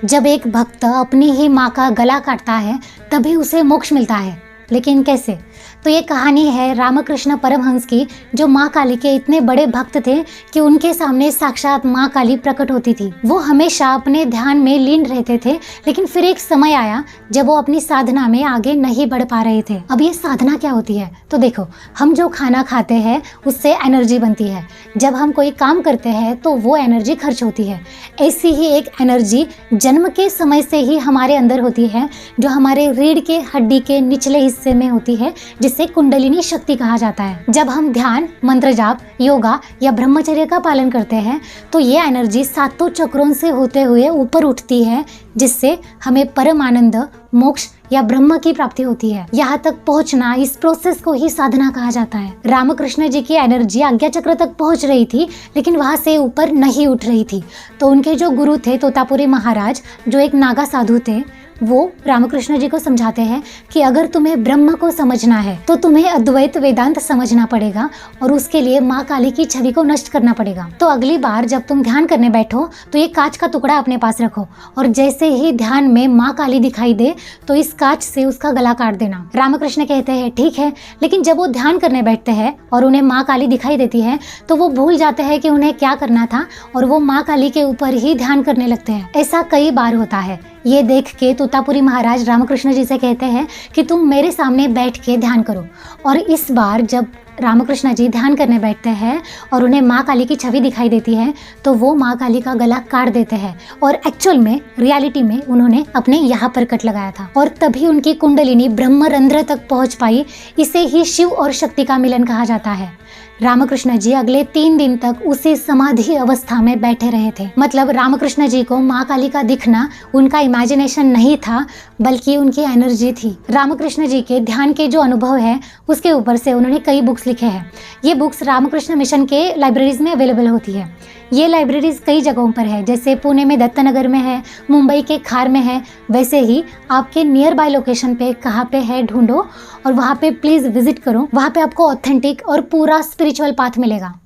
जब एक भक्त अपनी ही माँ का गला काटता है तभी उसे मोक्ष मिलता है, लेकिन कैसे? तो ये कहानी है रामकृष्ण परमहंस की, जो माँ काली के इतने बड़े भक्त थे कि उनके सामने साक्षात माँ काली प्रकट होती थी। वो हमेशा अपने ध्यान में लीन रहते थे, लेकिन फिर एक समय आया जब वो अपनी साधना में आगे नहीं बढ़ पा रहे थे। अब ये साधना क्या होती है? तो देखो, हम जो खाना खाते हैं उससे एनर्जी बनती है। जब हम कोई काम करते हैं तो वो एनर्जी खर्च होती है। ऐसी ही एक एनर्जी जन्म के समय से ही हमारे अंदर होती है, जो हमारे रीढ़ के हड्डी के निचले हिस्से में होती है, जिसे कुंडलिनी शक्ति कहा जाता है। जब हम ध्यान, मंत्र जाप, योगा या ब्रह्मचर्य का पालन करते हैं तो ये एनर्जी सातों चक्रों से होते हुए ऊपर उठती है, जिससे हमें परम आनंद, मोक्ष या ब्रह्म की प्राप्ति होती है। यहाँ तक पहुँचना, इस प्रोसेस को ही साधना कहा जाता है। रामकृष्ण जी की एनर्जी आज्ञा चक्र तक पहुँच रही थी, लेकिन वहाँ से ऊपर नहीं उठ रही थी। तो उनके जो गुरु थे तोतापुरी महाराज, जो एक नागा साधु थे, वो रामकृष्ण जी को समझाते हैं कि अगर तुम्हें ब्रह्म को समझना है तो तुम्हें अद्वैत वेदांत समझना पड़ेगा और उसके लिए माँ काली की छवि को नष्ट करना पड़ेगा। तो अगली बार जब तुम ध्यान करने बैठो तो ये कांच का टुकड़ा अपने पास रखो और जैसे ही ध्यान में माँ काली दिखाई दे तो इस कांच से उसका गला काट देना। रामकृष्ण कहते हैं ठीक है, लेकिन जब वो ध्यान करने बैठते हैं और उन्हें माँ काली दिखाई देती है तो वो भूल जाते हैं कि उन्हें क्या करना था और वो माँ काली के ऊपर ही ध्यान करने लगते हैं। ऐसा कई बार होता है। ये देख के तोतापुरी महाराज रामकृष्ण जी से कहते हैं कि तुम मेरे सामने बैठ के ध्यान करो। और इस बार जब रामकृष्ण जी ध्यान करने बैठते हैं और उन्हें माँ काली की छवि दिखाई देती है तो वो माँ काली का गला काट देते हैं और एक्चुअल में, रियलिटी में उन्होंने अपने यहाँ पर कट लगाया था और तभी उनकी कुंडलिनी ब्रह्मरंध्र तक पहुँच पाई। इसे ही शिव और शक्ति का मिलन कहा जाता है। रामकृष्ण जी अगले 3 दिन तक उसी समाधि अवस्था में बैठे रहे थे। मतलब रामकृष्ण जी को माँ काली का दिखना उनका इमेजिनेशन नहीं था, बल्कि उनकी एनर्जी थी। रामकृष्ण जी के ध्यान के जो अनुभव है उसके ऊपर से उन्होंने कई बुक्स लिखे हैं। ये बुक्स रामकृष्ण मिशन के लाइब्रेरीज में अवेलेबल होती है। ये लाइब्रेरीज कई जगहों पर है, जैसे पुणे में दत्तनगर में है, मुंबई के खार में है। वैसे ही आपके नियर बाय लोकेशन पे कहाँ पे है ढूंढो और वहाँ पे प्लीज़ विजिट करो। वहाँ पे आपको ऑथेंटिक और पूरा स्पिरिचुअल पाथ मिलेगा।